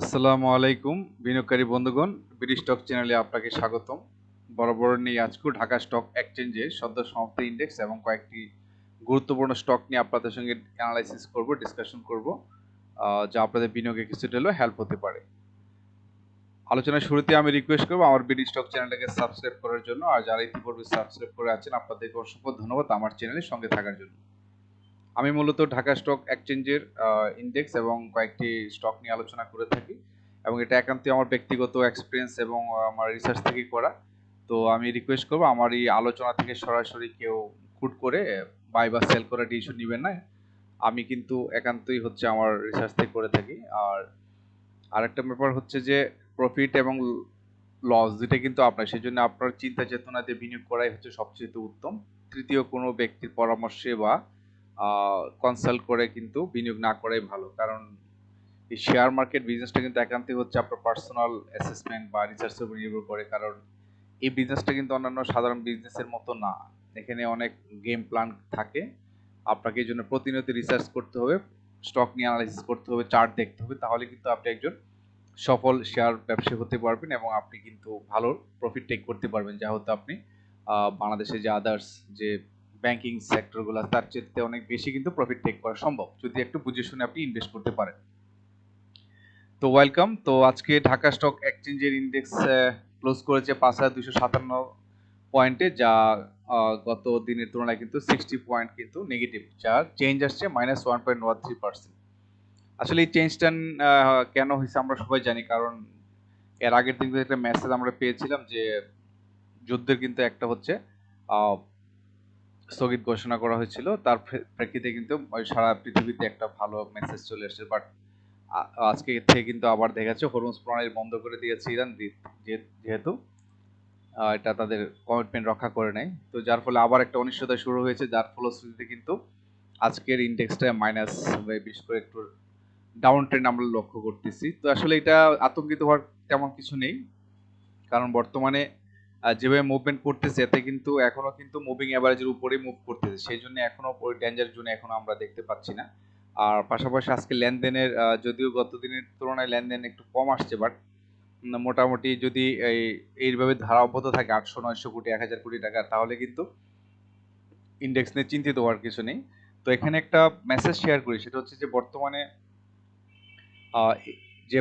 আসসালামু আলাইকুম বিনিয়োগকারী বন্ধুগণ, বিডি স্টক চ্যানেলে আপনাকে স্বাগতম। বরাবর নিয়ে আজকে ঢাকা স্টক এক্সচেঞ্জের সদ্য সমাপ্ত ইন্ডেক্স এবং কয়েকটি গুরুত্বপূর্ণ স্টক নিয়ে আপনাদের সঙ্গে অ্যানালাইসিস করব, ডিসকাশন করব, যা আপনাদের বিনিয়োগে কিছুটা হলেও হেল্প হতে পারে। আলোচনার শুরুতে আমি রিকোয়েস্ট করবো আমার বিডি স্টক চ্যানেলটাকে সাবস্ক্রাইব করার জন্য, আর যারা ইতিপূর্বে সাবস্ক্রাইব করে আছেন আপনাদেরকে অসংখ্য ধন্যবাদ আমার চ্যানেলের সঙ্গে থাকার জন্য। আমি মূলত ঢাকা স্টক এক্সচেঞ্জের ইন্ডেক্স এবং কয়েকটি স্টক নিয়ে আলোচনা করে থাকি, এবং এটা একান্তই আমার ব্যক্তিগত এক্সপিরিয়েন্স এবং আমার রিসার্চ থেকে করা। তো আমি রিকোয়েস্ট করবো আমার এই আলোচনা থেকে সরাসরি কেউ কুট করে বাই বা সেল করার ডিসিশন নেবেন না। আমি কিন্তু একান্তই হচ্ছে আমার রিসার্চ থেকে করে থাকি। আর আরেকটা ব্যাপার হচ্ছে যে প্রফিট এবং লস দুইটা কিন্তু আপনার, সেই জন্য আপনার চিন্তা চেতনা দিয়ে বিনিয়োগ করাই হচ্ছে সবচেয়ে উত্তম। তৃতীয় কোনো ব্যক্তির পরামর্শে বা কনসাল্ট করে কিন্তু বিনিয়োগ না করাই ভালো, কারণ এই শেয়ার মার্কেট বিজনেসটা কিন্তু একান্তই হচ্ছে আপনার পার্সোনাল অ্যাসেসমেন্ট বা রিসার্চের উপর নির্ভর করে। কারণ এই বিজনেসটা কিন্তু অন্যান্য সাধারণ বিজনেসের মতো না, এখানে অনেক গেম প্ল্যান থাকে। আপনাকে এই জন্য প্রতিনিয়ত রিসার্চ করতে হবে, স্টক নিয়ে অ্যানালাইসিস করতে হবে, চার্ট দেখতে হবে, তাহলে কিন্তু আপনি একজন সফল শেয়ার ব্যবসায়ী হতে পারবেন এবং আপনি কিন্তু ভালো প্রফিট টেক করতে পারবেন, যা হতো আপনি বাংলাদেশে যে আদার্স যে ব্যাংকিং সেক্টরগুলো তার চেয়ে অনেক বেশি কিন্তু প্রফিট টেক করা সম্ভব যদি একটু বুঝে শুনে আপনি ইনভেস্ট করতে পারেন। তো ওয়েলকাম। তো আজকে ঢাকা স্টক এক্সচেঞ্জের ইন্ডেক্স ক্লোজ করেছে ৫,২৫৭ পয়েন্টে, যা গত দিনের তুলনায় কিন্তু 60 পয়েন্ট কিন্তু নেগেটিভ, যার চেঞ্জ আসছে -1.13%। আসলে এই চেঞ্জটা কেন হয়েছে আমরা সবাই জানি, কারণ এর আগের দিন একটা মেসেজ আমরা পেয়েছিলাম যে যুদ্ধের কিন্তু একটা হচ্ছে স্থগিত ঘোষণা করা হয়েছিল, তার প্রেক্ষিতে কিন্তু সারা পৃথিবীতে একটা ভালো মেসেজ চলে এসেছে। বাট আজকে থেকে কিন্তু আবার দেখা যাচ্ছে হরমুজ প্রণালী বন্ধ করে দিয়েছে ইরান, যেহেতু এটা তাদের কমিটমেন্ট রক্ষা করে নেয়। তো যার ফলে আবার একটা অনিশ্চয়তা শুরু হয়েছে, যার ফলশ্রুতিতে কিন্তু আজকের ইন্ডেক্সটা মাইনাস, বিশেষ করে একটু ডাউন ট্রেন্ড আমরা লক্ষ্য করতেছি। তো আসলে এটা আতঙ্কিত হওয়ার তেমন কিছু নেই, কারণ বর্তমানে যেভাবে মুভমেন্ট করতেছে এতে কিন্তু এখনো কিন্তু মুভিং অ্যাভারেজের উপরেই মুভ করতেছে, সেই জন্য এখনো ওই ডেঞ্জার জোনে এখনো আমরা দেখতে পাচ্ছি না। আর পাশাপাশি আজকে লেনদেনের যদিও গত দিনের তুলনায় লেনদেন একটু কম আসছে, বাট মোটামুটি যদি এইভাবে ধারা অব্যাহত থাকে ৮০০ ৯০০ কোটি ১,০০০ কোটি টাকা, তাহলে কিন্তু ইন্ডেক্স নিয়ে চিন্তিত হওয়ার কিছু নেই। তো এখানে একটা মেসেজ শেয়ার করি, সেটা হচ্ছে যে বর্তমানে যে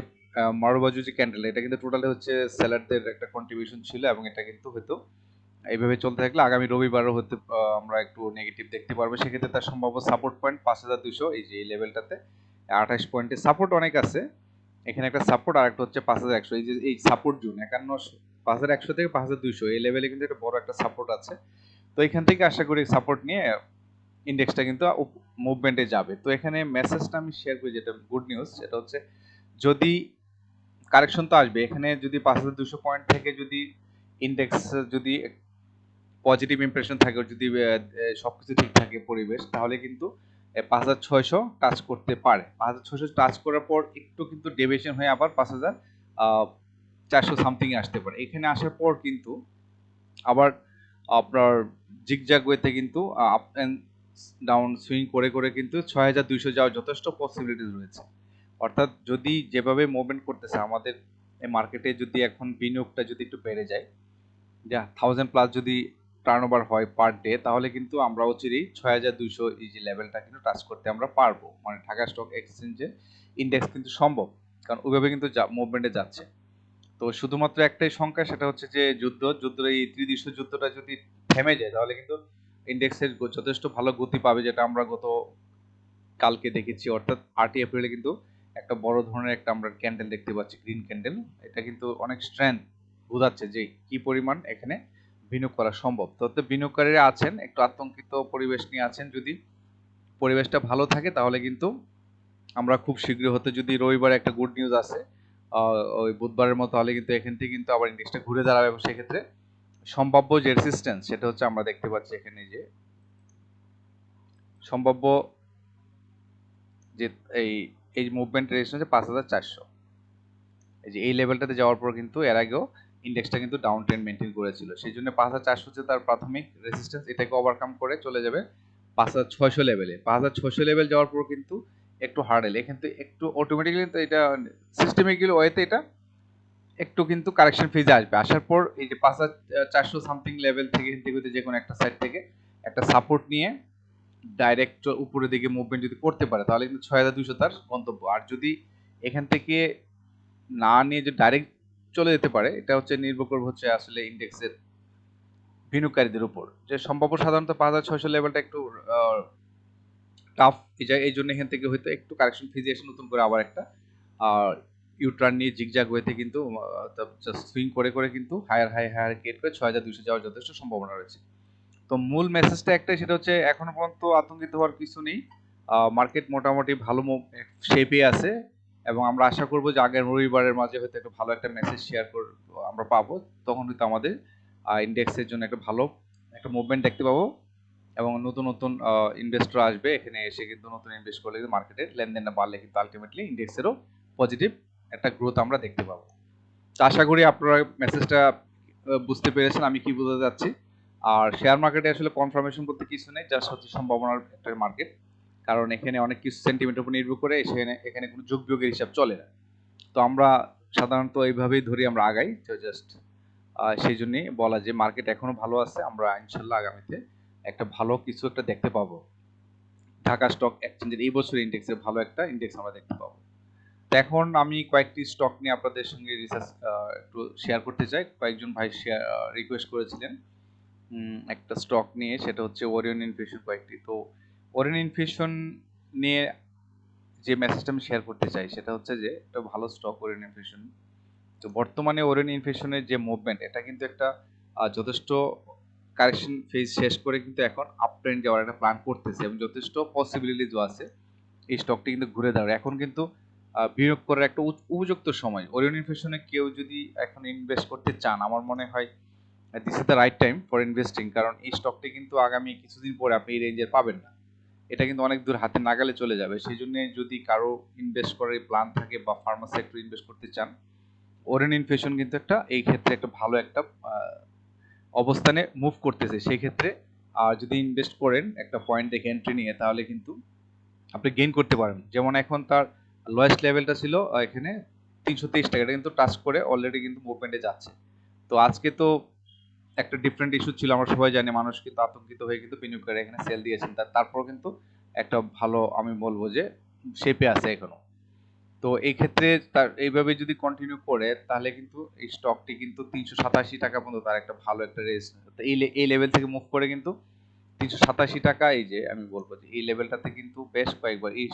মারুবাজু যে ক্যান্ডেল, এটা কিন্তু টোটালি হচ্ছে সেলারদের একটা কন্ট্রিবিউশন ছিল, এবং এটা কিন্তু হয়তো এইভাবে চলতে থাকলে আগামী রবিবারও হতে আমরা একটু নেগেটিভ দেখতে পারবো। সেক্ষেত্রে তার সম্ভাব্য সাপোর্ট পয়েন্ট ৫,২০০, এই যে এই লেভেলটাতে ২৮ পয়েন্টে সাপোর্ট অনেক আছে। এখানে একটা সাপোর্ট আর একটা হচ্ছে ৫,১০০, এই যে এই সাপোর্ট জোন ৫,১০০ থেকে ৫,২০০ এই লেভেলে কিন্তু একটা বড় একটা সাপোর্ট আছে। তো এখান থেকে আশা করি সাপোর্ট নিয়ে ইন্ডেক্সটা কিন্তু মুভমেন্টে যাবে। তো এখানে মেসেজটা আমি শেয়ার করি, যেটা গুড নিউজ, সেটা হচ্ছে যদি কারেকশন তো আসবে, এখানে যদি ৫,২০০ পয়েন্ট থেকে যদি ইন্ডেক্স যদি পজিটিভ ইমপ্রেশন থাকে, যদি সবকিছু ঠিক থাকে পরিবেশ, তাহলে কিন্তু ৫,৬০০ টাচ করতে পারে। ৫,৬০০ টাচ করার পর একটু কিন্তু ডেভিয়েশন হয়ে আবার ৫,৪০০ সামথিং আসতে পারে। এখানে আসার পর কিন্তু আবার আপনার জিগজ্যাগ ওয়েতে কিন্তু আপ অ্যান্ড ডাউন সুইং করে করে কিন্তু ৬,২০০ যাওয়ার যথেষ্ট পসিবিলিটি রয়েছে। অর্থাৎ যদি যেভাবে মুভমেন্ট করতেছে আমাদের এই মার্কেটে, যদি এখন বিনিয়োগটা যদি একটু বেড়ে যায়, যা 1000 প্লাস যদি টার্নওভার হয় পার ডে, তাহলে কিন্তু আমরা অচিরেই ৬,২০০ এই যে লেভেলটা কিন্তু টাচ করতে আমরা পারবো। মানে ঢাকা স্টক এক্সচেঞ্জে ইন্ডেক্স কিন্তু সম্ভব, কারণ ওইভাবে কিন্তু মুভমেন্টে যাচ্ছে। তো শুধুমাত্র একটাই শঙ্কা, সেটা হচ্ছে যে যুদ্ধের এই ত্রিদেশীয় যুদ্ধটা যদি থেমে যায়, তাহলে কিন্তু ইন্ডেক্সের যথেষ্ট ভালো গতি পাবে, যেটা আমরা গত কালকে দেখেছি। অর্থাৎ ৮ই এপ্রিলে কিন্তু একটা বড় ধরনের একটা আমরা ক্যান্ডেল দেখতে পাচ্ছি, গ্রিন ক্যান্ডেল। এটা কিন্তু অনেক স্ট্রেংথ বোঝাচ্ছে যে কি পরিমাণ এখানে বিনিয়োগ করা সম্ভব। তো বিনিয়োগকারীরা আছেন একটু আতঙ্কিত পরিবেশ নিয়ে আছেন, যদি পরিবেশটা ভালো থাকে তাহলে কিন্তু আমরা খুব শীঘ্রই, হতে যদি রবিবারে একটা গুড নিউজ আছে ওই বুধবারের মতো, হলে কিন্তু এখান থেকে কিন্তু আবার ইন্ডেক্সটা ঘুরে দাঁড়াবে, এবং সেক্ষেত্রে সম্ভাব্য যে রেসিস্ট্যান্স, সেটা হচ্ছে আমরা দেখতে পাচ্ছি এখানে যে সম্ভাব্য যে এই এই মুভমেন্ট রেজিস্ট্যান্স হচ্ছে ৫,৪০০, এই যে এই লেভেলটাতে যাওয়ার পর কিন্তু এর আগেও ইন্ডেক্সটা কিন্তু ডাউন ট্রেন্ড মেনটেন করেছিল, সেই জন্য ৫,৪০০ হচ্ছে তার প্রাথমিক রেজিস্ট্যান্স। এটাকে ওভারকাম করে চলে যাবে ৫,৬০০ লেভেলে। ৫,৬০০ লেভেল যাওয়ার পর কিন্তু একটু হার্ডেল, এখান থেকে একটু অটোমেটিক্যালি তো এটা সিস্টেমিক্যালি ওয়েতে এটা একটু কিন্তু কারেকশন ফেজে আসবে। আসার পর এই যে 5400 সামথিং লেভেল থেকে এখান থেকে যে কোনো একটা সাইড থেকে একটা সাপোর্ট নিয়ে ডাইরেক্ট উপরের দিকে মুভমেন্ট যদি করতে পারে তাহলে কিন্তু 6200 তার গন্তব্য। আর যদি এখান থেকে না নিয়ে যে ডাইরেক্ট চলে যেতে পারে, এটা হচ্ছে নির্ভর করবে হচ্ছে আসলে ইন্ডেক্সের বিনিয়োগকারীদের উপর। যে সম্ভাব্য সাধারণত 5600 লেভেলটা একটু টাফ, এই জন্য এখান থেকে হয়তো একটু কারেকশন ফেজে এসে নতুন করে আবার একটা ইউটার্ন নিয়ে জিগজ্যাগ ওয়েতে কিন্তু সুইং করে করে কিন্তু হায়ার ক্রিয়েট করে 6200 যাওয়ার যথেষ্ট সম্ভাবনা রয়েছে। তো মূল মেসেজটা একটাই, সেটা হচ্ছে এখনো পর্যন্ত আতঙ্কিত হওয়ার কিছু নেই। মার্কেট মোটামুটি ভালো শেপে আছে এবং আমরা আশা করব যে আগের রবিবারের মাঝে হয়তো একটা ভালো একটা মেসেজ শেয়ার আমরা পাবো। তখন হয়তো আমাদের ইন্ডেক্সের জন্য একটা ভালো একটা মুভমেন্ট দেখতে পাবো এবং নতুন নতুন ইনভেস্টর আসবে এখানে এসে কিন্তু নতুন ইনভেস্ট করলে কিন্তু মার্কেটের লেনদেনটা বাড়লে কিন্তু আলটিমেটলি ইন্ডেক্সেরও পজিটিভ একটা গ্রোথ আমরা দেখতে পাবো। তো আশা করি আপনারা মেসেজটা বুঝতে পেরেছেন আমি কি বোঝাতে যাচ্ছি। আর শেয়ার মার্কেটে আসলে কনফার্মেশন বলতে কিছু নেই, জাস্ট হচ্ছে সম্ভাবনার একটা মার্কেট, কারণ এখানে অনেক কিছু সেন্টিমেন্টের উপর নির্ভর করে, এখানে কোনো যোগ বিয়োগের হিসাব চলে না। তো আমরা সাধারণত এইভাবেই ধরি, আমরা আগাই। তো জাস্ট সেই জন্যই বলা যে মার্কেট এখনো ভালো আছে, আমরা ইনশাল্লাহ আগামীতে একটা ভালো কিছু একটা দেখতে পাবো। ঢাকা স্টক এক্সচেঞ্জের এই বছর ইন্ডেক্সের ভালো একটা ইন্ডেক্স আমরা দেখতে পাবো। তো এখন আমি কয়েকটি স্টক নিয়ে আপনাদের সঙ্গে রিসার্চ একটু শেয়ার করতে চাই। কয়েকজন ভাই রিকোয়েস্ট করেছিলেন একটা স্টক নিয়ে, সেটা হচ্ছে ওরিয়ন ইনফিউশন কয়েকটি। তো ওরিয়ন ইনফিউশন নিয়ে যে মেসেজটা আমি শেয়ার করতে চাই সেটা হচ্ছে যে একটা ভালো স্টক ওরিয়ন ইনফিউশন। তো বর্তমানে ওরিয়ন ইনফিউশনের যে মুভমেন্ট, এটা কিন্তু একটা যথেষ্ট কারেকশন ফেজ শেষ করে কিন্তু এখন আপ ট্রেন্ড যাওয়ার একটা প্ল্যান করতেছে এবং যথেষ্ট পসিবিলিটিজ আছে এই স্টকটি কিন্তু ঘুরে দাঁড়ায়। এখন কিন্তু বিনিয়োগ করার একটা উপযুক্ত সময়। ওরিয়ন ইনফিউশনে কেউ যদি এখন ইনভেস্ট করতে চান, আমার মনে হয় this is the right time for investing, কারণ এই স্টকটি কিন্তু আগামী কিছুদিন পরে আপনি এই রেঞ্জের পাবেন না। এটা কিন্তু অনেক দূর হাতে নাগালে চলে যাবে। সেই জন্য যদি কারো ইনভেস্ট করার প্ল্যান থাকে বা ফার্মা সেক্টর ইনভেস্ট করতে চান, ওরিয়ন ইনফিউশন কিন্তু একটা এই ক্ষেত্রে একটা ভালো একটা অবস্থানে মুভ করতেছে। সেই ক্ষেত্রে যদি ইনভেস্ট করেন একটা পয়েন্ট দেখে এন্ট্রি নিয়ে, তাহলে কিন্তু আপনি গেইন করতে পারেন। যেমন এখন তার লোয়েস্ট লেভেলটা ছিল এখানে 323 টাকা, এটা কিন্তু টাচ করে অলরেডি কিন্তু মুভমেন্টে যাচ্ছে। তো আজকে তো একটা ডিফারেন্ট ইস্যু ছিল, আমরা সবাই জানি, মানুষ কিন্তু আতঙ্কিত হয়ে কিন্তু বিনিয়োগকারী এখানে সেল দিয়েছেন, তারপর কিন্তু একটা ভালো আমি বলবো যে শেপে আছে এখনো। তো এই ক্ষেত্রে তার এইভাবে যদি কন্টিনিউ করে তাহলে কিন্তু এই স্টকটি কিন্তু 387 টাকা পর্যন্ত তার একটা ভালো একটা রেস, এই লেভেল থেকে মুভ করে কিন্তু 387 টাকা, এই যে আমি বলবো যে এই লেভেলটাতে কিন্তু বেশ কয়েকবার এই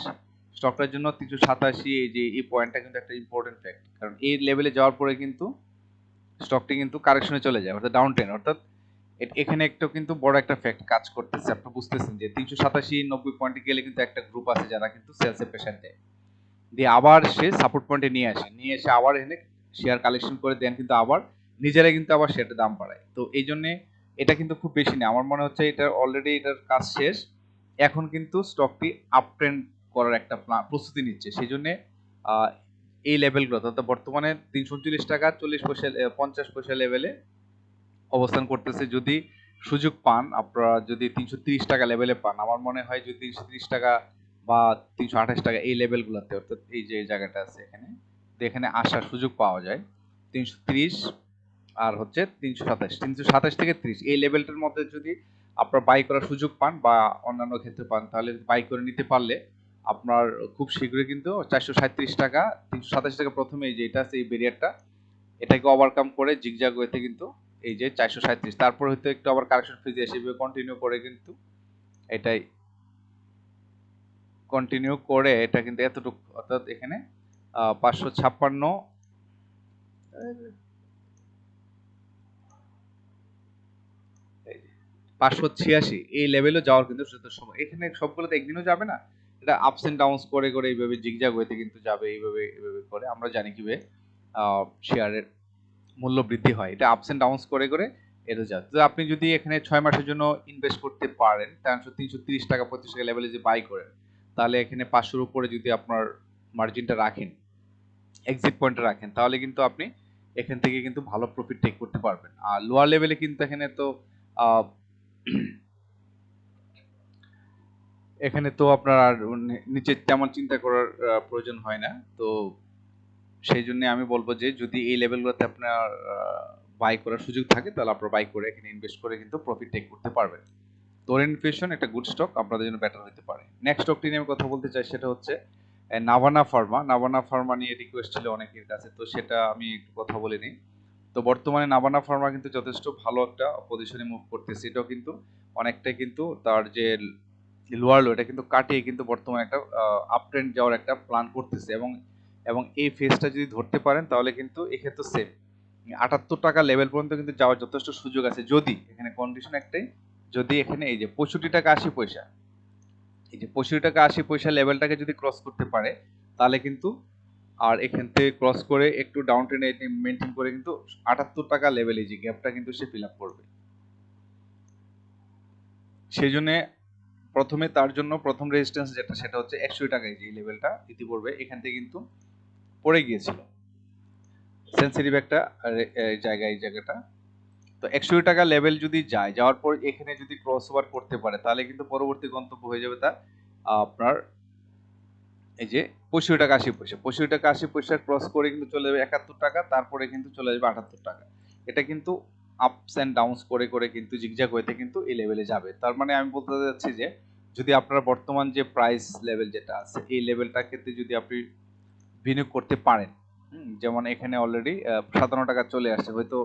স্টকটার জন্য 387 এই যে এই পয়েন্টটা কিন্তু একটা ইম্পর্টেন্ট ফ্যাক্ট, কারণ এই লেভেলে যাওয়ার পরে কিন্তু স্টকটি কিন্তু কারেকশনে চলে যায়, অর্থাৎ ডাউন ট্রেন্ড। অর্থাৎ এখানে একটা কিন্তু বড় একটা ফ্যাক্ট কাজ করতেছে, আপনি বুঝতেছেন যে 387-90 পয়েন্টে গেলে কিন্তু একটা গ্রুপ আছে যারা কিন্তু সেলসে প্রেশার দেয়, দিয়ে আবার সে সাপোর্ট পয়েন্টে নিয়ে এসে আবার এখানে শেয়ার কালেকশন করে দেন, কিন্তু আবার নিজেরাই কিন্তু আবার শেয়ারের দাম বাড়ায়। তো এই জন্য এটা কিন্তু খুব বেশি নেই, আমার মনে হচ্ছে এটা অলরেডি এটার কাজ শেষ। এখন কিন্তু স্টকটি আপ ট্রেন্ড করার একটা প্রস্তুতি নিচ্ছে। সেই জন্য এই লেভেলগুলো অর্থাৎ বর্তমানে 339 টাকা 40 পয়সা 50 পয়সা লেভেলে অবস্থান করতেছে। যদি সুযোগ পান, আপনারা যদি 330 টাকা লেভেলে পান, আমার মনে হয় যদি 330 টাকা বা 328 টাকা এই লেভেলগুলোতে, অর্থাৎ এই যে জায়গাটা আছে এখানে, তো এখানে আসার সুযোগ পাওয়া যায় 330 আর হচ্ছে 327 থেকে 30 এই লেভেলটার মধ্যে যদি আপনারা বাই করার সুযোগ পান বা অন্যান্য ক্ষেত্রে পান, তাহলে বাই করে নিতে পারলে আপনার খুব শীঘ্রই কিন্তু 437 টাকা 327 টাকা প্রথমে এই যে এটা আছে এই ব্যারিয়ারটা, এটাকে ওভারকাম করে জিগজ্যাগ ওয়েতে কিন্তু এই যে 437, তারপর হয়তো একটু আবার কারেকশন ফেজ এসে কন্টিনিউ করে কিন্তু এটাই কন্টিনিউ করে এটা কিন্তু এতটুকু, অর্থাৎ এখানে 556 586 এই লেভেলে যাওয়ার কিন্তু যথেষ্ট সময়। এখানে সবগুলোতে একদিনও যাবে না, এটা আপস এন্ড ডাউনস করে করে এইভাবে জিগজ্যাগ ওয়েতে কিন্তু যাবে, এইভাবে করে আমরা জানি কিভাবে শেয়ারের মূল্য বৃদ্ধি হয়, এটা আপস এন্ড ডাউনস করে করে এটা যায়। তো আপনি যদি এখানে 6 মাসের জন্য ইনভেস্ট করতে পারেন, তাহলে 330 টাকা 35 টাকা লেভেলে যে বাই করেন, তাহলে এখানে 500 উপরে যদি আপনার মার্জিনটা রাখেন, এক্সিট পয়েন্টটা রাখেন, তাহলে কিন্তু আপনি এখান থেকে কিন্তু ভালো প্রফিট টেক করতে পারবেন। আর লোয়ার লেভেলে কিন্তু এখানে তো এখানে তো আপনার আর নিচে তেমন চিন্তা করার প্রয়োজন হয় না। তো সেই জন্য আমি বলবো যে যদি এই লেভেলগুলোতে আপনার বাই করার সুযোগ থাকে তাহলে আপনারা বাই করে এখানে ইনভেস্ট করে কিন্তু প্রফিট টেক করতে পারবেন। তো ওরিয়েন্টেশন একটা গুড স্টক আপনাদের জন্য বেটার হতে পারে। নেক্সট স্টকটি নিয়ে আমি কথা বলতে চাই, সেটা হচ্ছে নাভানা ফার্মা। নাভানা ফার্মা নিয়ে রিকোয়েস্ট ছিল অনেকের কাছে, তো সেটা আমি একটু কথা বলে নিই। তো বর্তমানে নাভানা ফার্মা কিন্তু যথেষ্ট ভালো একটা পজিশনে মুভ করতেছে। এটাও কিন্তু অনেকটাই কিন্তু তার যে লোয়ার লো এটা কিন্তু কাটিয়ে কিন্তু বর্তমানে একটা আপ ট্রেন্ড যাওয়ার একটা প্ল্যান করতেছে, এবং এবং এই ফেজটা যদি ধরতে পারেন তাহলে কিন্তু এক্ষেত্রে সেম 78 টাকা লেভেল পর্যন্ত কিন্তু যাওয়ার যথেষ্ট সুযোগ আছে, যদি এখানে কন্ডিশন একটাই, যদি এখানে এই যে 65 টাকা 80 পয়সা, এই যে 65 টাকা 80 পয়সা লেভেলটাকে যদি ক্রস করতে পারে তাহলে কিন্তু, আর এখান থেকে ক্রস করে একটু ডাউন ট্রেন্ড মেনটেন করে কিন্তু 78 টাকা লেভেল এই যে গ্যাপটা কিন্তু সে ফিল আপ করবে। সেই জন্য প্রথমে তার জন্য প্রথম রেজিস্ট্যান্স যেটা সেটা হচ্ছে 61 টাকা, এই যে লেভেলটা ইতিপূর্বে এখান থেকে কিন্তু পড়ে গিয়েছিল, সেন্সিটিভ একটা জায়গা এই জায়গাটা। তো 61 টাকা লেভেল যদি যায়, যাওয়ার পর এখানে যদি ক্রস ওভার করতে পারে তাহলে কিন্তু পরবর্তী গন্তব্য হয়ে যাবে তার আপনার এই যে 65 টাকা 80 পয়সা। 65 টাকা 80 পয়সা ক্রস করে কিন্তু চলে যাবে 71 টাকা, তারপরে কিন্তু চলে যাবে 78 টাকা। এটা কিন্তু আপস এন্ড ডাউনস করে করে কিন্তু জিগজ্যাগ হইতে কিন্তু এই লেভেলে যাবে। তার মানে আমি বলতে যাচ্ছি যে যদি আপনার বর্তমান যে প্রাইস লেভেল যেটা আছে এই লেভেলটা ক্ষেত্রে যদি আপনি বিনিয়োগ করতে পারেন, যেমন এখানে অলরেডি 57 টাকা চলে আসছে, হয়তো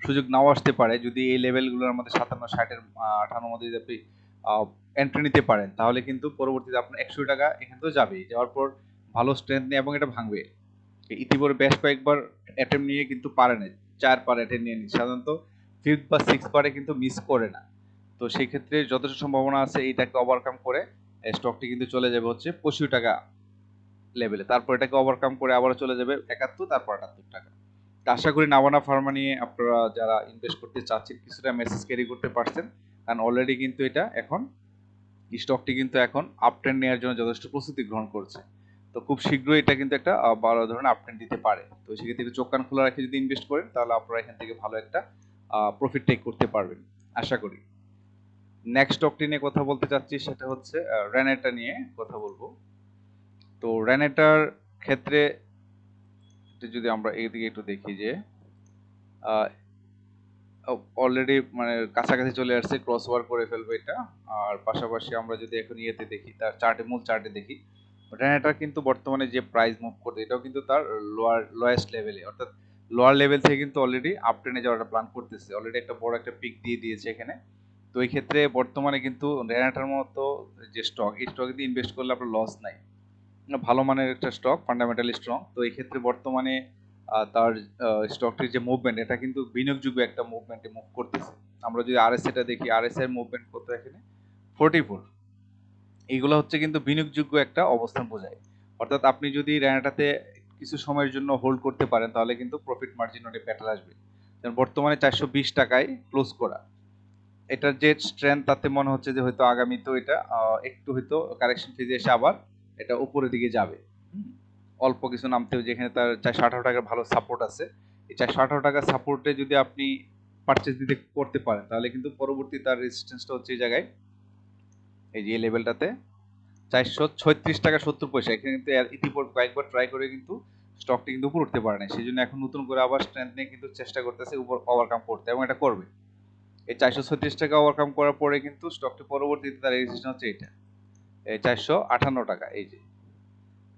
সুযোগ নাও আসতে পারে। যদি এই লেভেলগুলোর মধ্যে 57 60 এর 58 মধ্যে যদি আপনি এন্ট্রি নিতে পারেন তাহলে কিন্তু পরবর্তীতে আপনার 100 টাকা এখান থেকে যাবেই, যাওয়ার পর ভালো স্ট্রেংথ নিয়ে এবং এটা ভাঙবে। ইতিপূর্বে বেশ কয়েকবার অ্যাটেম্প নিয়ে কিন্তু পারে না, 4 বার অ্যাটেম্প নিয়ে নিচ্ছে, সাধারণত 5th বা 6th বারে কিন্তু মিস করে না। তো সেই ক্ষেত্রে যথেষ্ট সম্ভাবনা আছে এইটাকে ওভারকাম করে স্টকটি কিন্তু চলে যাবে হচ্ছে 65 টাকা লেভেলে, তারপর এটাকে ওভারকাম করে আবার চলে যাবে 71, তারপর 78 টাকা। তো আশা করি নাভানা ফার্মা নিয়ে আপনারা যারা ইনভেস্ট করতে চাচ্ছেন কিছুটা মেসেজ ক্যারি করতে পারছেন, কারণ অলরেডি কিন্তু এটা এখন স্টকটি কিন্তু এখন আপ ট্রেন্ড নেওয়ার জন্য যথেষ্ট প্রস্তুতি গ্রহণ করছে। তো খুব শীঘ্রই এটা কিন্তু একটা বড় ধরনের আপ ট্রেন্ড দিতে পারে। তো সেক্ষেত্রে চোখ কান খোলা রেখে যদি ইনভেস্ট করেন তাহলে আপনারা এখান থেকে ভালো একটা প্রফিট টেক করতে পারবেন আশা করি। নেক্সট স্টকটি নিয়ে কথা বলতে চাচ্ছি, সেটা হচ্ছে রেনেটা নিয়ে কথা বলবো। তো রেনেটার ক্ষেত্রে যদি আমরা এইদিকে একটু দেখি যে অলরেডি মানে কাছাকাছি চলে আসছে, ক্রস ওভার করে ফেলবে এটা। আর পাশাপাশি আমরা যদি এখন ইয়েতে দেখি, তার চার্টে মূল চার্টে দেখি, এটা কিন্তু বর্তমানে যে প্রাইস মুভ করছে এটাও কিন্তু তার লোয়েস্ট লেভেলে, অর্থাৎ লোয়ার লেভেল থেকে কিন্তু অলরেডি আপ ট্রেনে যাওয়ার প্ল্যান করতেছে, অলরেডি একটা বড় একটা পিক দিয়ে দিয়েছে এখানে। তো এই ক্ষেত্রে বর্তমানে কিন্তু রেনাটার মতো যে স্টক, এই স্টকে দিয়ে ইনভেস্ট করলে আপনার লস নাই, ভালো মানের একটা স্টক, ফান্ডামেন্টালি স্ট্রং। তো এই ক্ষেত্রে বর্তমানে তার স্টকটির যে মুভমেন্ট এটা কিন্তু বিনিয়োগযোগ্য একটা মুভমেন্টে মুভ করতেছে। আমরা যদি আরএসআইটা দেখি, আরএসআই এর মুভমেন্ট কত এখানে 44, এইগুলো হচ্ছে কিন্তু বিনিয়োগযোগ্য একটা অবস্থান বোঝায়। অর্থাৎ আপনি যদি র্যানাটাতে কিছু সময়ের জন্য হোল্ড করতে পারেন তাহলে কিন্তু প্রফিট মার্জিন অনেক বেটার আসবে। যেমন বর্তমানে 420 টাকায় ক্লোজ করা, এটার যে স্ট্রেংথ তাতে মনে হচ্ছে যে হয়তো আগামীতেও এটা একটু হয়তো কারেকশন ফেজে এসে আবার এটা উপরের দিকে যাবে। অল্প কিছু নামতে, যেখানে তার 418 টাকার ভালো সাপোর্ট আছে, এই 418 টাকার সাপোর্টে যদি আপনি পারচেজ দিতে করতে পারেন তাহলে কিন্তু পরবর্তী তার রেজিস্ট্যান্সটা হচ্ছে এই জায়গায়, এই যে লেভেলটাতে 436 টাকা 70 পয়সা। এখানে কিন্তু ইতিপূর্বে কয়েকবার ট্রাই করে কিন্তু স্টকটি কিন্তু উপর উঠতে পারে না, সেই জন্য এখন নতুন করে আবার স্ট্রেংথ নিয়ে কিন্তু চেষ্টা করতেছে উপর ওভারকাম করতে, এবং এটা করবে। এই 436 টাকা ওভারকাম করার পরে কিন্তু স্টকটি পরবর্তীতে তার রেজিস্ট্যান্স হচ্ছে এটা, এই 458 টাকা, এই যে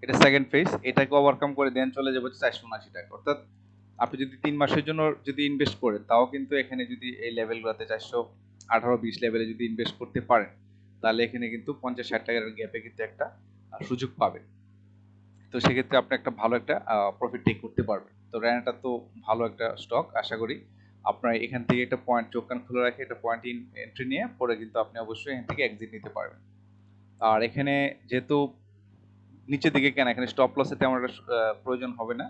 এটা সেকেন্ড ফেজ, এটাকে ওভারকাম করে দেন চলে যাবে 479 টাকা। অর্থাৎ আপনি যদি 3 মাসের জন্য যদি ইনভেস্ট করেন তাও কিন্তু এখানে যদি এই লেভেলগুলোতে 418-20 লেভেলে যদি ইনভেস্ট করতে পারেন তাহলে এখানে কিন্তু 50-60 টাকার গ্যাপে কিন্তু একটা সুযোগ পাবেন। তো সেক্ষেত্রে আপনি একটা ভালো একটা প্রফিট টেক করতে পারবেন। তো র্যানাটা তো ভালো একটা স্টক, আশা করি আপনার এখান থেকে একটা পয়েন্ট চোখ কান খুলে রাখে একটা পয়েন্ট এন্ট্রি নিয়ে পরে কিন্তু আপনি অবশ্যই এখান থেকে এক্সিট নিতে পারবেন। আর এখানে যেহেতু নিচের দিকে কেন, এখানে স্টপ লসে তেমন একটা প্রয়োজন হবে না,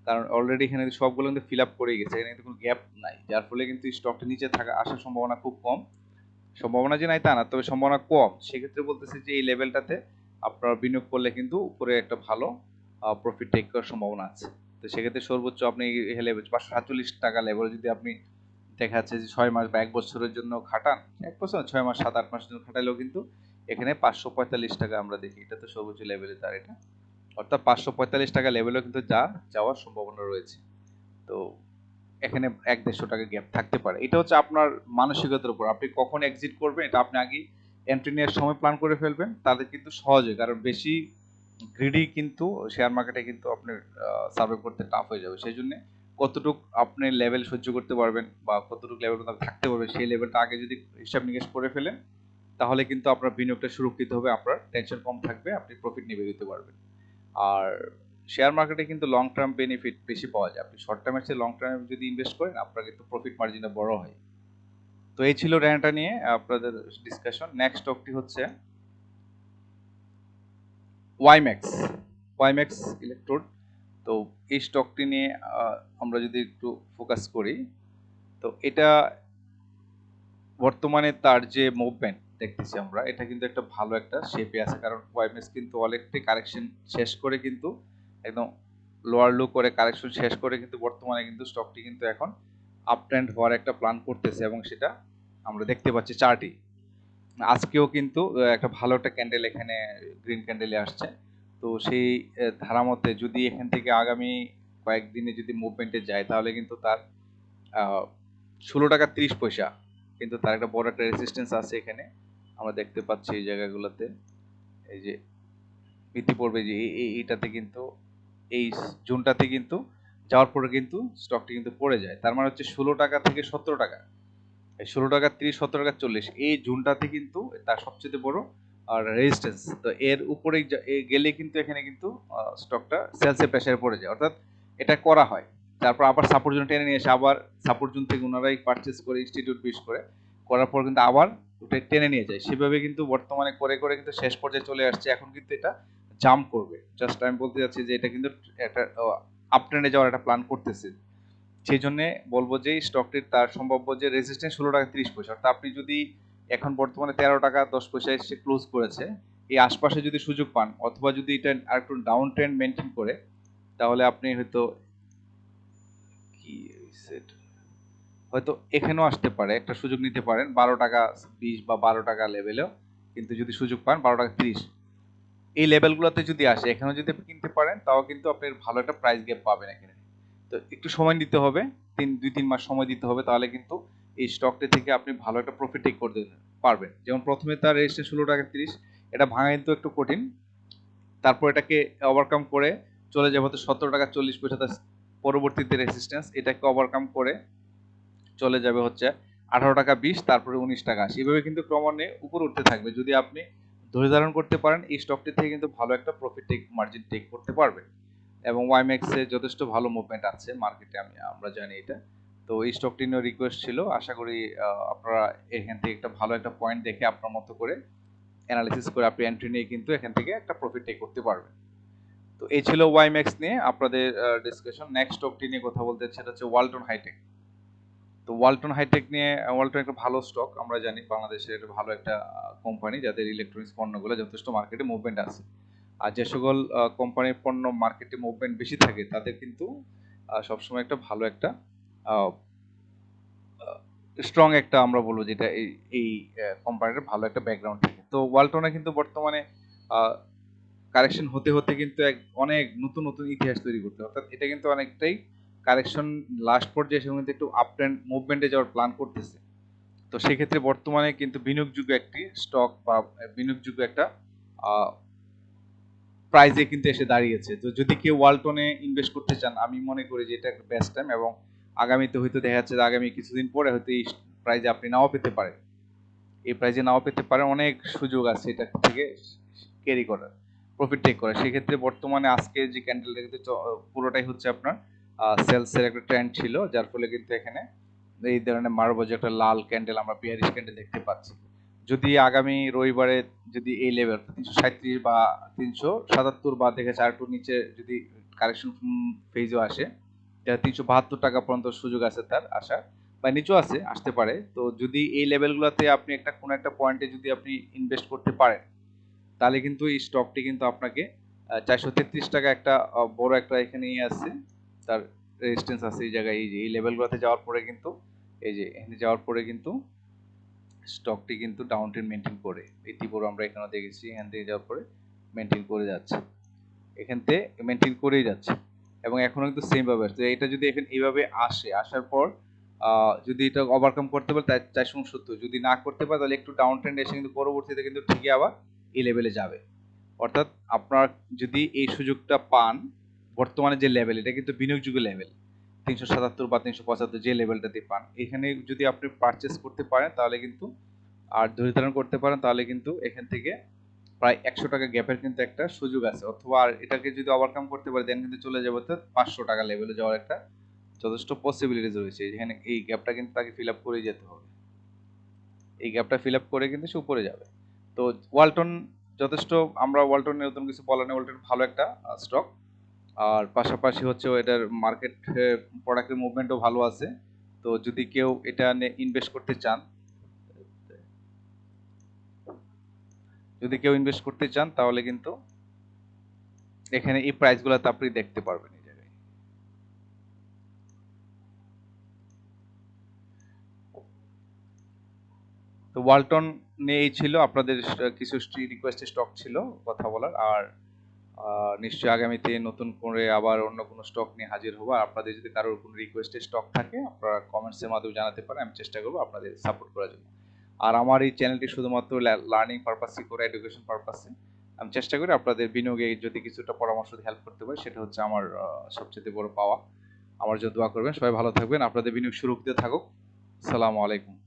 কারণ অলরেডি এখানে সবগুলো কিন্তু ফিল আপ করে গেছে, এখানে কিন্তু কোনো গ্যাপ নাই, যার ফলে কিন্তু স্টকটা নিচে থাকা আসার সম্ভাবনা খুব কম। সম্ভাবনা যে নাই তা না, তবে সম্ভাবনা কম। সেক্ষেত্রে বলতেছি যে এই লেভেলটাতে আপনারা বিনিয়োগ করলে কিন্তু উপরে একটা ভালো প্রফিট টেক করার সম্ভাবনা আছে। তো সেক্ষেত্রে সর্বোচ্চ আপনি এই লেভেল 547 টাকা লেভেল যদি আপনি দেখা যাচ্ছে যে 6 মাস বা 1 বছরের জন্য খাটান, 1 বছর 6 মাস 7-8 মাসের জন্য খাটাইলেও কিন্তু এখানে 545 টাকা আমরা দেখি, এটা তো সর্বোচ্চ লেভেলে তার এটা, অর্থাৎ 545 টাকা লেভেলেও কিন্তু যাওয়ার সম্ভাবনা রয়েছে। তো এখানে 1-150 টাকা গ্যাপ থাকতে পারে। এটা হচ্ছে আপনার মানসিকতার উপর, আপনি কখন এক্সিট করবেন এটা আপনি আগে এন্ট্রি নেওয়ার সময় প্ল্যান করে ফেলবেন, তাহলে কিন্তু সহজ হয়। কারণ বেশি গ্রিডি কিন্তু শেয়ার মার্কেটে কিন্তু আপনার সার্ভাইভ করতে টাফ হয়ে যাবে। সেই জন্য কতটুক আপনি লেভেল সহ্য করতে পারবেন বা কতটুকু লেভেল পর্যন্ত থাকতে পারবেন, সেই লেভেলটা আগে যদি হিসাব নিকেশ করে ফেলেন, তাহলে কিন্তু আপনার বিনিয়োগটা সুরক্ষিত হবে, আপনার টেনশন কম থাকবে, আপনি প্রফিট নিয়ে দিতে পারবেন। আর শেয়ার মার্কেটে কিন্তু লং টার্ম বেনিফিট বেশি পাওয়া যায়। আপনি শর্ট টার্মের চেয়ে লং টার্মে যদি ইনভেস্ট করেন, আপনার কিন্তু প্রফিট মার্জিনটা বড় হয়। তো এই ছিল র্যানটা নিয়ে আপনাদের ডিসকাশন। নেক্সট স্টকটি হচ্ছে ওয়াইম্যাক্স। WiMAX electrode. তো এই স্টকটি নিয়ে আমরা যদি একটু ফোকাস করি, তো এটা বর্তমানে তার যে মুভমেন্ট দেখতেছি আমরা, এটা কিন্তু একটা ভালো একটা শেপে আছে। কারণ ওয়াইম্যাক্স কিন্তু অনেকটাই কারেকশন শেষ করে কিন্তু একদম লোয়ার লো করে কারেকশন শেষ করে কিন্তু বর্তমানে কিন্তু স্টকটি কিন্তু এখন আপ ট্রেন্ড হওয়ার একটা প্ল্যান করতেছে, এবং সেটা আমরা দেখতে পাচ্ছি চার্টই। আজকেও কিন্তু একটা ভালো একটা ক্যান্ডেল এখানে গ্রিন ক্যান্ডেলে আসছে। তো সেই ধারা মতে যদি এখান থেকে আগামী কয়েকদিনে যদি মুভমেন্টে যায়, তাহলে কিন্তু তার 16 টাকা 30 পয়সা কিন্তু তার একটা বড় একটা রেজিস্ট্যান্স আছে এখানে, আমরা দেখতে পাচ্ছি এই জায়গাগুলোতে। এই যে ইতিপূর্বে যে এইটাতে কিন্তু এই জোনটাতে কিন্তু যাওয়ার পরে কিন্তু স্টকটি কিন্তু পড়ে যায়। তার মানে হচ্ছে 16 টাকা থেকে 17 টাকা, 16 টাকা 30, 17 টাকা 40, এই জোনটাতে কিন্তু তার সবচেয়ে বড় রেজিস্ট্যান্স। তো এর উপরে গেলে কিন্তু এখানে কিন্তু স্টকটা সেলসের প্রেসারে পড়ে যায়, অর্থাৎ এটা করা হয়। তারপর আবার সাপোর্ট জোন টেনে নিয়ে এসে আবার সাপোর্ট জোন থেকে ওনারাই পারচেস করে ইনস্টিটিউট বিশ করে করার পর কিন্তু আবার ওটা টেনে নিয়ে যায়। সেভাবে কিন্তু বর্তমানে করে করে কিন্তু শেষ পর্যায়ে চলে আসছে। এখন কিন্তু এটা জাম্প করবে। জাস্ট আমি বলতে চাচ্ছি যে এটা কিন্তু একটা আপ ট্রেন্ডে যাওয়ার একটা প্ল্যান করতেছে। সেই জন্য বলবো যে স্টকটির তার সম্ভাব্য যে রেজিস্ট্যান্স 16 টাকা 30 পয়সা, অর্থাৎ আপনি যদি এখন বর্তমানে 13 টাকা 10 পয়সা এসে ক্লোজ করেছে, এই আশপাশে যদি সুযোগ পান, অথবা যদি এটা আর একটু ডাউন ট্রেন্ড মেনটেন করে, তাহলে আপনি হয়তো কি হয়তো এখানেও আসতে পারে, একটা সুযোগ নিতে পারেন 12 টাকা 20 বা 12 টাকা লেভেলেও। কিন্তু যদি সুযোগ পান 12 টাকা 30, এই লেভেলগুলোতে যদি আসে, এখানেও যদি আপনি কিনতে পারেন, তাও কিন্তু আপনি ভালো একটা প্রাইস গ্যাপ পাবেন এখানে। তো একটু সময় দিতে হবে, 2-3 মাস সময় দিতে হবে, তাহলে কিন্তু এই স্টকটি থেকে আপনি ভালো একটা প্রফিট টেক করতে পারবেন। যেমন প্রথমে তার রেজিস্ট্রেশন 16 টাকা 30, এটা ভাঙা কিন্তু একটু কঠিন। তারপর এটাকে ওভারকাম করে চলে যাবো তো 17 টাকা 40 পয়সা, তার পরবর্তীতে রেজিস্ট্যান্স, এটাকে ওভারকাম করে চলে যাবে হচ্ছে 18 টাকা 20, তারপরে 19 টাকা 80। এভাবে কিন্তু ক্রমান্বয়ে উপরে উঠতে থাকবে। যদি আপনি ধৈর্য ধারণ করতে পারেন, এই স্টকটি থেকে কিন্তু ভালো একটা প্রফিট টেক মার্জিন টেক করতে পারবেন। এবং ওয়াইম্যাক্স এ যথেষ্ট ভালো মুভমেন্ট আছে মার্কেটে, আমরা জানি এটা। তো এই স্টকটি নিয়ে রিকোয়েস্ট ছিল। আশা করি আপনারা এখান থেকে একটা ভালো একটা পয়েন্ট দেখে আপনার মতো করে অ্যানালিসিস করে আপনি এন্ট্রি নিয়ে কিন্তু এখান থেকে একটা প্রফিট টেক করতে পারবেন। তো এই ছিল ওয়াইম্যাক্স নিয়ে আপনাদের ডিসকাশন। নেক্সট স্টকটি নিয়ে কথা বলতে, সেটা হচ্ছে ওয়ালটন হাইটেক। তো ওয়ালটন হাইটেক নিয়ে, ওয়ালটন একটা ভালো স্টক, আমরা জানি বাংলাদেশের একটা ভালো একটা কোম্পানি, যাদের ইলেকট্রনিক্স পণ্যগুলো যথেষ্ট মার্কেটে মুভমেন্ট আছে। আর যে সকল কোম্পানির পণ্য মার্কেটে মুভমেন্ট বেশি থাকে, তাদের কিন্তু সবসময় একটা ভালো একটা স্ট্রং একটা, আমরা বলবো যেটা এই কোম্পানির ভালো একটা ব্যাকগ্রাউন্ড থাকে। তো ওয়ালটনে কিন্তু বর্তমানে কারেকশন হতে হতে কিন্তু অনেক নতুন নতুন ইতিহাস তৈরি করতে, অর্থাৎ এটা কিন্তু অনেকটাই কারেকশন লাস্ট পর্যায়ে এসে কিন্তু একটু আপ ট্রেন্ড মুভমেন্টে যাওয়ার প্ল্যান করতেছে। তো সেক্ষেত্রে বর্তমানে কিন্তু বিনিয়োগযোগ্য একটি স্টক বা বিনিয়োগযোগ্য একটা প্রাইজে কিন্তু এসে দাঁড়িয়েছে। তো যদি কেউ ওয়ালটনে ইনভেস্ট করতে চান, আমি মনে করি যে এটা একটা বেস্ট টাইম। এবং আগামীতে হয়তো দেখা যাচ্ছে যে আগামী কিছুদিন পরে হয়তো এই প্রাইজে আপনি নাও পেতে পারেন, এই প্রাইজে নাও পেতে পারেন, অনেক সুযোগ আছে এটা থেকে ক্যারি করার, প্রফিট টেক করার। সেক্ষেত্রে বর্তমানে আজকে যে ক্যান্ডেলটা কিন্তু পুরোটাই হচ্ছে আপনার সেলসের একটা ট্রেন্ড ছিল, যার ফলে কিন্তু এখানে এই ধরনের মারবো যে একটা লাল ক্যান্ডেল, আমরা বিয়ারিশ ক্যান্ডেল দেখতে পাচ্ছি। যদি আগামী রবিবারে যদি এই লেভেল 337 বা 377 বা দেখে 4 নিচে যদি কারেকশন ফেজও আসে, 372 টাকা পর্যন্ত সুযোগ আছে তার আসা, বা নিচেও আছে, আসতে পারে। তো যদি এই লেভেলগুলোতে আপনি কোনো একটা পয়েন্টে যদি আপনি ইনভেস্ট করতে পারেন, তাহলে কিন্তু এই স্টকটি কিন্তু আপনাকে 433 টাকা একটা বড় একটা এখানে আছে, তার রেজিস্ট্যান্স আছে এই জায়গায়। এই যে এই লেভেলগুলোতে যাওয়ার পরে কিন্তু, এই যে এখানে যাওয়ার পরে কিন্তু স্টকটি কিন্তু ডাউন ট্রেন্ড মেনটেন করে ইতিপূর্বে আমরা এখানে দেখেছি, এখান থেকে যাওয়ার পরে মেনটেন করে যাচ্ছে, এখান থেকে মেনটেন করেই যাচ্ছে এবং এখনো কিন্তু সেম ভাবে আসছে। এটা যদি এখন এইভাবে আসে, আসার পর যদি এটা ওভারকাম করতে পারে তাই 469, যদি না করতে পারে তাহলে একটু ডাউন ট্রেন্ড এসে কিন্তু পরবর্তীতে কিন্তু ঠিকই আবার এই লেভেলে যাবে। অর্থাৎ আপনার যদি এই সুযোগটা পান, বর্তমানে যে লেভেল, এটা কিন্তু বিনিয়োগযোগ্য লেভেল 377 বা 375 যে লেভেলটাতে পান, এখানে যদি আপনি পারচেস করতে পারেন তাহলে কিন্তু আর ধরে ধারণ করতে পারেন তাহলে কিন্তু এখান থেকে প্রায় 100 টাকা গ্যাপের কিন্তু একটা সুযোগ আছে, অথবা আর এটাকে যদি ওভারকাম করতে পারে দেন কিন্তু চলে যাবে তো 500 টাকা লেভেলে যাওয়ার একটা যথেষ্ট পসিবিলিটিস রয়েছে। এখানে এই গ্যাপটা কিন্তু তাকে ফিল আপ করে যেতে হবে, এই গ্যাপটা ফিল আপ করে কিন্তু সে উপরে যাবে। তো ওয়ালটন যথেষ্ট, আমরা ওয়ালটনের নতুন কিছু বলার নেই, ওয়ালটন ভালো একটা স্টক। আর পাশাপাশি হচ্ছে এটার মার্কেট প্রোডাক্টের মুভমেন্টও ভালো আছে। তো যদি কেউ এটা নিয়ে ইনভেস্ট করতে চান, তাহলে কিন্তু এখানে এই প্রাইসগুলোতে আপনি দেখতে পারবেন এই জায়গায়। তো ওয়ালটন নিয়ে এই ছিল আপনাদের কিছু রিকোয়েস্টের স্টক ছিল কথা বলার। আর নিশ্চয়ই আগামীতে নতুন করে আবার অন্য কোনো স্টক নিয়ে হাজির হবো। আর আপনাদের যদি কারোর কোনো রিকোয়েস্টের স্টক থাকে আপনারা কমেন্টসের মাধ্যমে জানাতে পারেন, আমি চেষ্টা করবো আপনাদের সাপোর্ট করার জন্য। আর আমার এই চ্যানেলটি শুধুমাত্র লার্নিং পারপাসই করে, এডুকেশন পারপাসে। আমি চেষ্টা করি আপনাদের বিনিয়োগে যদি কিছুটা পরামর্শ হেল্প করতে পারি, সেটা হচ্ছে আমার সবচেয়ে বড় পাওয়া। আমার জন্য দোয়া করবেন। সবাই ভালো থাকবেন, আপনাদের বিনিয়োগ সুরক্ষিত থাকুক। আসসালামু আলাইকুম।